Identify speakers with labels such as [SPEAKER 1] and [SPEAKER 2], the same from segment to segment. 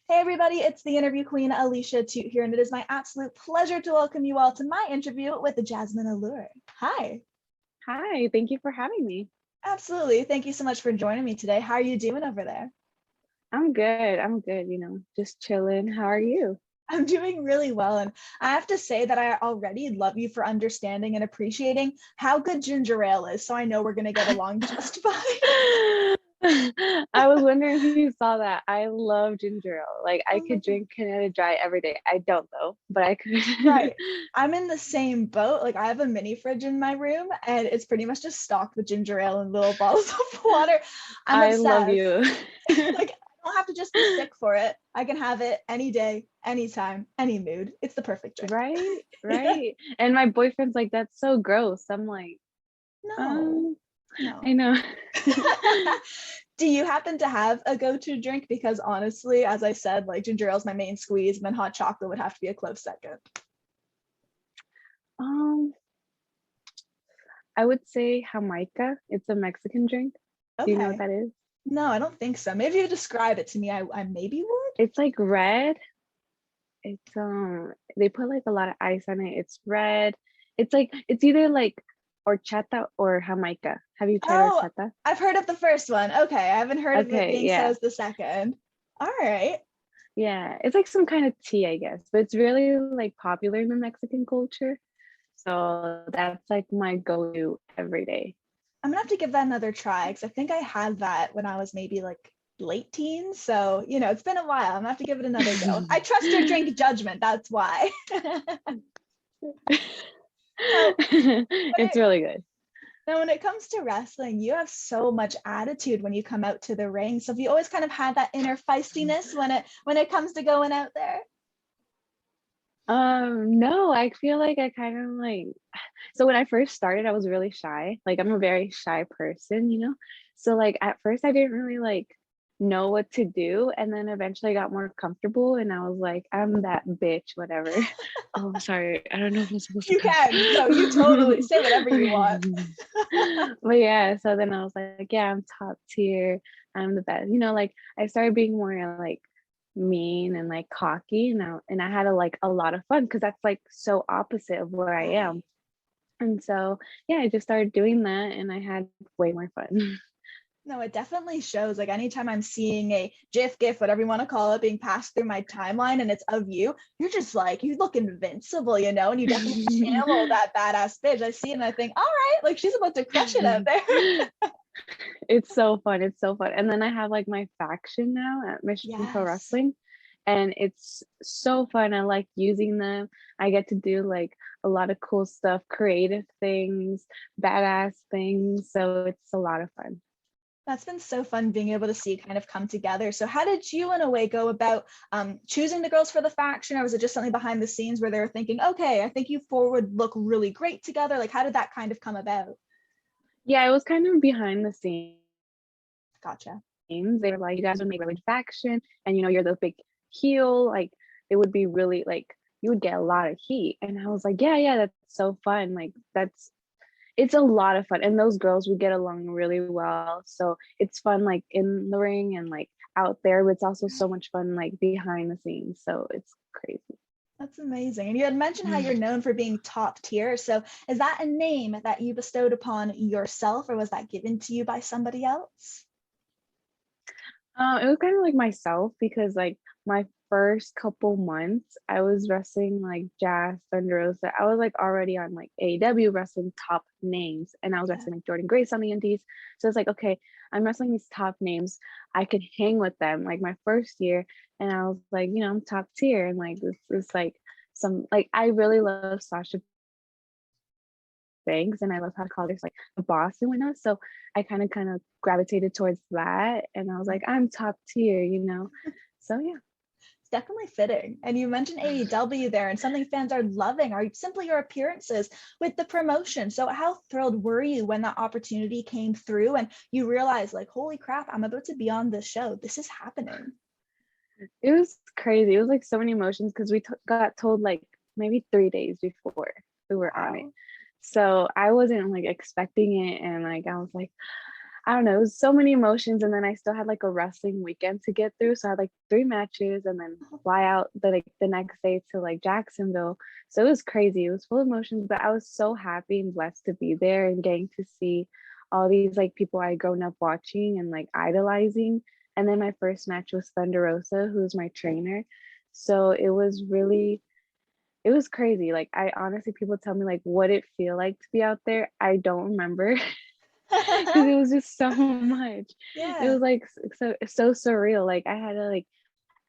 [SPEAKER 1] Hey everybody, it's the interview queen Alicia Atout here, and it is my absolute pleasure to welcome you all to my interview with Jazmin Allure. Hi.
[SPEAKER 2] Hi, thank you for having me.
[SPEAKER 1] Absolutely. Thank you so much for joining me today. How are you doing over there?
[SPEAKER 2] I'm good. Just chilling. How are you?
[SPEAKER 1] I'm doing really well, and I have to say that I already love you for understanding and appreciating how good ginger ale is, so I know we're going to get along just fine.
[SPEAKER 2] I was wondering if you saw that. I love ginger ale. Like I
[SPEAKER 1] Oh my
[SPEAKER 2] could
[SPEAKER 1] God.
[SPEAKER 2] drink Canada Dry every day. I don't though, but I could.
[SPEAKER 1] Right. I'm in the same boat. Like I have a mini fridge in my room and it's pretty much just stocked with ginger ale and little bottles of water. I'm
[SPEAKER 2] I love
[SPEAKER 1] obsessed.
[SPEAKER 2] you.
[SPEAKER 1] Like I don't have to just be sick for it. I can have it any day, anytime, any mood. It's the perfect drink.
[SPEAKER 2] Right?
[SPEAKER 1] Yeah.
[SPEAKER 2] Right. And my boyfriend's like, that's so gross. I'm like,
[SPEAKER 1] No,
[SPEAKER 2] um, I
[SPEAKER 1] no.
[SPEAKER 2] know.
[SPEAKER 1] Do you happen to have a go-to drink? Because honestly, as I said, like ginger ale is my main squeeze, and then hot chocolate would have to be a close second.
[SPEAKER 2] Um, I would say Jamaica. It's a Mexican drink. Do you know what
[SPEAKER 1] Okay.
[SPEAKER 2] that is?
[SPEAKER 1] No, I don't think so. Maybe you describe it to me. I maybe would.
[SPEAKER 2] It's like red. It's they put like a lot of ice on it. It's red. It's like it's either like horchata or Jamaica. Have you tried
[SPEAKER 1] Oh,
[SPEAKER 2] horchata?
[SPEAKER 1] I've heard of the first one. Okay, I haven't heard of it
[SPEAKER 2] Okay,
[SPEAKER 1] being said
[SPEAKER 2] yeah.
[SPEAKER 1] as the second. All right.
[SPEAKER 2] Yeah. It's like some kind of tea, I guess, but it's really like popular in the Mexican culture. So that's like my go-to every day.
[SPEAKER 1] I'm gonna have to give that another try because I think I had that when I was maybe like late teens. So, it's been a while. I'm gonna have to give it another go. I trust your drink judgment. That's why. Now, when
[SPEAKER 2] It's
[SPEAKER 1] it
[SPEAKER 2] really good.
[SPEAKER 1] now when it comes to wrestling, you have so much attitude when you come out to the ring. So have you always kind of had that inner feistiness when it comes to going out there?
[SPEAKER 2] No, I feel like I kind of like so when I first started, I was really shy. Like I'm a very shy person. So like at first I didn't really like know what to do. And then eventually I got more comfortable and I was like, I'm that bitch, whatever. Oh, sorry. I don't know if I'm supposed to
[SPEAKER 1] You
[SPEAKER 2] cuss.
[SPEAKER 1] can. No, you totally say whatever you want.
[SPEAKER 2] But yeah, so then I was like, yeah, I'm top tier. I'm the best. Like I started being more like mean and like cocky, and I had a lot of fun because that's like so opposite of where I
[SPEAKER 1] Right.
[SPEAKER 2] am. And so, yeah, I just started doing that and I had way more fun.
[SPEAKER 1] No, it definitely shows. Like anytime I'm seeing a GIF, whatever you want to call it, being passed through my timeline and it's of you, you're just like, you look invincible, and you definitely channel that badass bitch. I see it and I think, all right, like she's about to crush it out there.
[SPEAKER 2] It's so fun. It's so fun. And then I have like my faction now at Mission Pro
[SPEAKER 1] Yes.
[SPEAKER 2] Wrestling. And it's so fun. I like using them. I get to do like a lot of cool stuff, creative things, badass things. So it's a lot of fun.
[SPEAKER 1] That's been so fun being able to see kind of come together. So, how did you, in a way, go about choosing the girls for the faction, or was it just something behind the scenes where they were thinking, okay, I think you four would look really great together? Like, how did that kind of come about?
[SPEAKER 2] Yeah, it was kind of behind the scenes.
[SPEAKER 1] Gotcha.
[SPEAKER 2] They were like, you guys would make a really good faction, and you're the big heel. Like it would be really like you would get a lot of heat. And I was like, yeah, yeah, that's so fun. Like it's a lot of fun. And those girls would get along really well. So it's fun like in the ring and like out there, but it's also so much fun like behind the scenes. So it's crazy.
[SPEAKER 1] That's amazing. And you had mentioned how you're known for being top tier. So, is that a name that you bestowed upon yourself, or was that given to you by somebody else?
[SPEAKER 2] It was kind of like myself because like my first couple months I was wrestling like Jazz Thunder Rosa. I was like already on like AEW wrestling top names and I was
[SPEAKER 1] Yeah.
[SPEAKER 2] wrestling like Jordan Grace on the indies. So it's like, okay, I'm wrestling these top names. I could hang with them like my first year and I was like, I'm top tier and like this is like some like I really love Sasha Banks and I love how Collar's like a boss and whatnot. So I kind of gravitated towards that and I was like, I'm top tier. So yeah.
[SPEAKER 1] It's definitely fitting. And you mentioned AEW there, and something fans are loving are simply your appearances with the promotion. So, how thrilled were you when that opportunity came through and you realized, like, holy crap, I'm about to be on this show? This is happening.
[SPEAKER 2] It was crazy. It was like so many emotions because we got told like maybe 3 days before we were on it.
[SPEAKER 1] Wow.
[SPEAKER 2] So I wasn't like expecting it. And like, I was like, I don't know, it was so many emotions. And then I still had like a wrestling weekend to get through. So I had like 3 matches and then fly out the next day to like Jacksonville. So it was crazy. It was full of emotions, but I was so happy and blessed to be there and getting to see all these like people I'd grown up watching and like idolizing. And then my first match was Thunder Rosa, who's my trainer. So it was crazy. Like I honestly, people tell me like what it feel like to be out there. I don't remember because it was just so much. It
[SPEAKER 1] Yeah.
[SPEAKER 2] was like so surreal. Like I had to like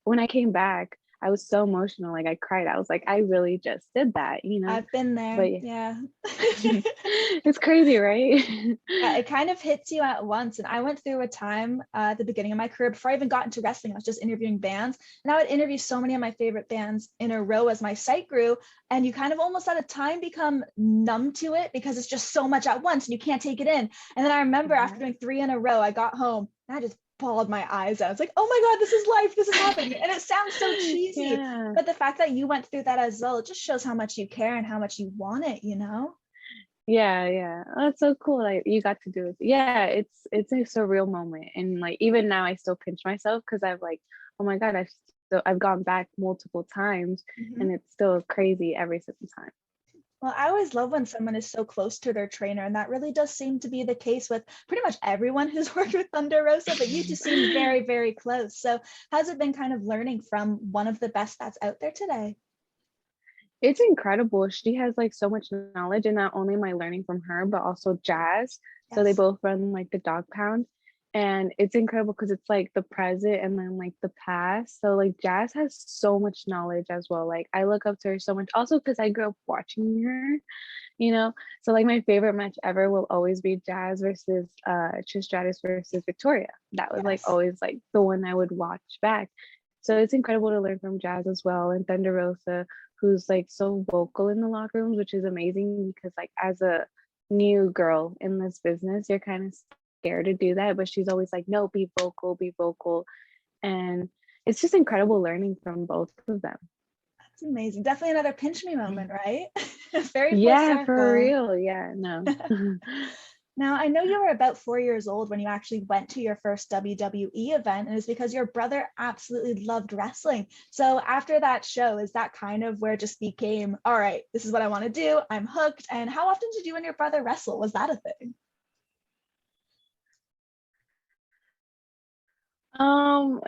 [SPEAKER 2] when I came back, I was so emotional. Like I cried. I was like, I really just did that, you know?
[SPEAKER 1] I've been there.
[SPEAKER 2] But yeah,
[SPEAKER 1] Yeah.
[SPEAKER 2] it's crazy, right?
[SPEAKER 1] Yeah, it kind of hits you at once. And I went through a time at the beginning of my career before I even got into wrestling. I was just interviewing bands, and I would interview so many of my favorite bands in a row as my site grew. And you kind of almost at a time become numb to it because it's just so much at once and you can't take it in. And then I remember after doing 3 in a row, I got home and I just bawled my eyes out. It's like, oh my God, this is life. This is happening. And it sounds so cheesy.
[SPEAKER 2] Yeah.
[SPEAKER 1] But the fact that you went through that as well, it just shows how much you care and how much you want it, you know?
[SPEAKER 2] Yeah. Oh, that's so cool. Like you got to do it. Yeah, it's a surreal moment. And like even now I still pinch myself because I've like, oh my God, I've gone back multiple times
[SPEAKER 1] Mhm.
[SPEAKER 2] and it's still crazy every single time.
[SPEAKER 1] Well, I always love when someone is so close to their trainer, and that really does seem to be the case with pretty much everyone who's worked with Thunder Rosa, but you just seem very, very close. So, how's it been kind of learning from one of the best that's out there today?
[SPEAKER 2] It's incredible. She has like so much knowledge, and not only am I learning from her, but also Jazz. So they
[SPEAKER 1] Yes.
[SPEAKER 2] both run like the dog pound. And it's incredible because it's like the present and then like the past. So like Jazz has so much knowledge as well. Like I look up to her so much also because I grew up watching her, you know. So like my favorite match ever will always be Jazz versus Trish Stratus versus Victoria. That was like
[SPEAKER 1] Yes.
[SPEAKER 2] always like the one I would watch back. So it's incredible to learn from Jazz as well and Thunder Rosa, who's like so vocal in the locker rooms, which is amazing because like as a new girl in this business, you're kind of scared to do that, but she's always like, no, be vocal. And it's just incredible learning from both of them.
[SPEAKER 1] That's amazing. Definitely another pinch me moment, right? Very full
[SPEAKER 2] Yeah, for
[SPEAKER 1] circle.
[SPEAKER 2] real. Yeah, no.
[SPEAKER 1] Now, I know you were about 4 years old when you actually went to your first WWE event, and it's because your brother absolutely loved wrestling. So, after that show, is that kind of where it just became, all right, this is what I want to do? I'm hooked. And how often did you and your brother wrestle? Was that a thing?
[SPEAKER 2] um,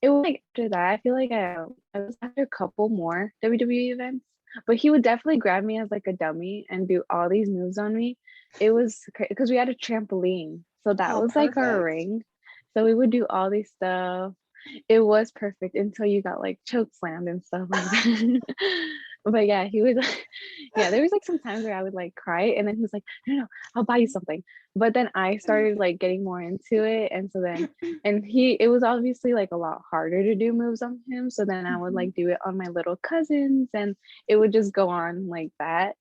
[SPEAKER 2] it was like after that, I feel like I was after a couple more WWE events, but he would definitely grab me as like a dummy and do all these moves on me. It was because we had a trampoline, so that
[SPEAKER 1] Oh,
[SPEAKER 2] was like our
[SPEAKER 1] perfect.
[SPEAKER 2] ring. So we would do all these stuff. It was perfect until you got like choke slammed and stuff like that. But yeah, he was yeah, there was like some times where I would like cry and then he was like, no, no, I'll buy you something. But then I started like getting more into it. And so then and it was obviously like a lot harder to do moves on him. So then I would
[SPEAKER 1] Mhm.
[SPEAKER 2] like do it on my little cousins and it would just go on like that.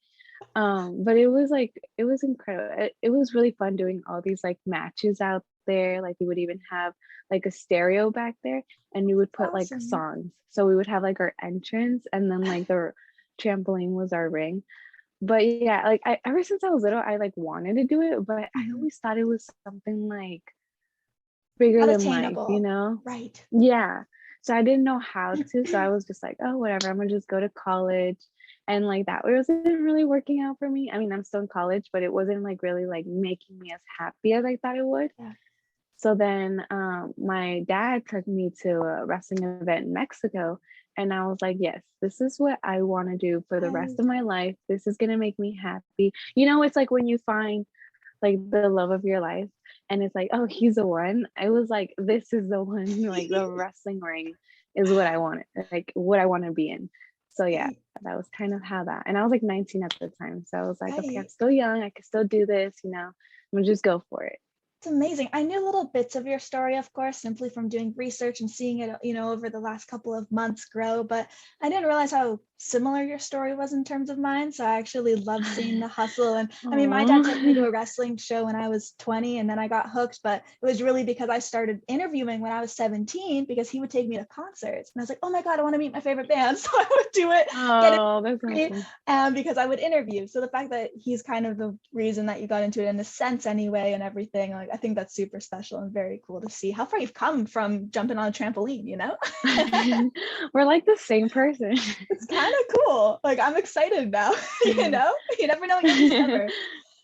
[SPEAKER 2] But it was like it was incredible. It was really fun doing all these like matches out there. Like we would even have like a stereo back there and we would put like
[SPEAKER 1] Awesome.
[SPEAKER 2] songs. So we would have like our entrance and then like the trampoline was our ring. But yeah, like I ever since I was little, I like wanted to do it, but I
[SPEAKER 1] Mhm.
[SPEAKER 2] always thought it was something like bigger
[SPEAKER 1] Not
[SPEAKER 2] than life, you
[SPEAKER 1] attainable.
[SPEAKER 2] know?
[SPEAKER 1] Right.
[SPEAKER 2] Yeah. So I didn't know how to. So I was just like, oh, whatever. I'm gonna just go to college. And like that wasn't really working out for me. I mean, I'm still in college, but it wasn't like really like making me as happy as I thought it would.
[SPEAKER 1] Yeah.
[SPEAKER 2] So then my dad took me to a wrestling event in Mexico. And I was like, yes, this is what I want to do for the rest
[SPEAKER 1] Yes.
[SPEAKER 2] of my life. This is going to make me happy. You know, it's like when you find like the love of your life and it's like, oh, he's the one. I was like, this is the one. Like the wrestling ring is what I wanted, like what I want to be in. So yeah,
[SPEAKER 1] Right.
[SPEAKER 2] that was kind of how that. And I was like 19 at the time. So I was like, okay, I'm
[SPEAKER 1] Right.
[SPEAKER 2] still young. I can still do this, you know. I'm gonna just go for it.
[SPEAKER 1] It's amazing. I knew little bits of your story, of course, simply from doing research and seeing it, over the last couple of months grow, but I didn't realize how similar your story was in terms of mine. So I actually love seeing the hustle. And I mean, my dad took me to
[SPEAKER 2] Aw.
[SPEAKER 1] a wrestling show when I was 20 and then I got hooked, but it was really because I started interviewing when I was 17 because he would take me to concerts. And I was like, oh my God, I want to meet my favorite band. So I would do it, get it
[SPEAKER 2] Oh, that's
[SPEAKER 1] free,
[SPEAKER 2] awesome.
[SPEAKER 1] because I would interview. So the fact that he's kind of the reason that you got into it in a sense anyway and everything, like I think that's super special and very cool to see how far you've come from jumping on a trampoline, you know?
[SPEAKER 2] We're like the same person.
[SPEAKER 1] It's kind of cool. Like I'm excited now, you know? You never know what you'll discover.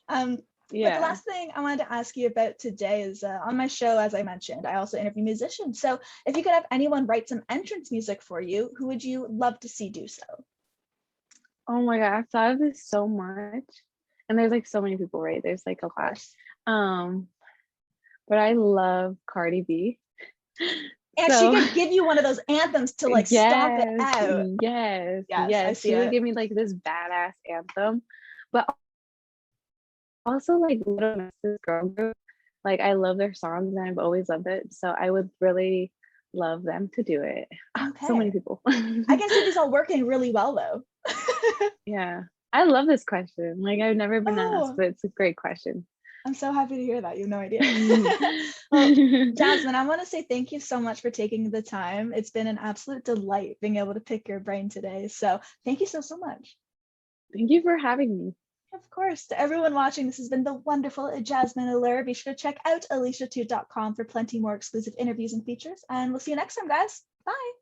[SPEAKER 1] But the
[SPEAKER 2] Yeah.
[SPEAKER 1] last thing I wanted to ask you about today is on my show, as I mentioned, I also interview musicians. So if you could have anyone write some entrance music for you, who would you love to see do so?
[SPEAKER 2] Oh my God, I've thought of this so much. And there's like so many people, right? There's like a
[SPEAKER 1] Of
[SPEAKER 2] lot.
[SPEAKER 1] course.
[SPEAKER 2] But I love Cardi B.
[SPEAKER 1] And she
[SPEAKER 2] So
[SPEAKER 1] could give you one of those anthems to like stomp it
[SPEAKER 2] yes,
[SPEAKER 1] out.
[SPEAKER 2] yes,
[SPEAKER 1] Yes, I
[SPEAKER 2] yes.
[SPEAKER 1] see
[SPEAKER 2] She would
[SPEAKER 1] it.
[SPEAKER 2] give me like this badass anthem. But also like Little Mix's girl group. Like I love their songs and I've always loved it. So I would really love them to do it. So many
[SPEAKER 1] Okay.
[SPEAKER 2] people.
[SPEAKER 1] I can see these all working really well though.
[SPEAKER 2] Yeah. I love this question. Like I've never been asked,
[SPEAKER 1] Oh,
[SPEAKER 2] but it's a great question.
[SPEAKER 1] I'm so happy to hear that. You have no idea. Well, Jasmine, I want to say thank you so much for taking the time. It's been an absolute delight being able to pick your brain today. So thank you so, so much.
[SPEAKER 2] Thank you for having me.
[SPEAKER 1] Of course, to everyone watching, this has been the wonderful Jazmin Allure. Be sure to check out aliciatout.com for plenty more exclusive interviews and features. And we'll see you next time, guys. Bye.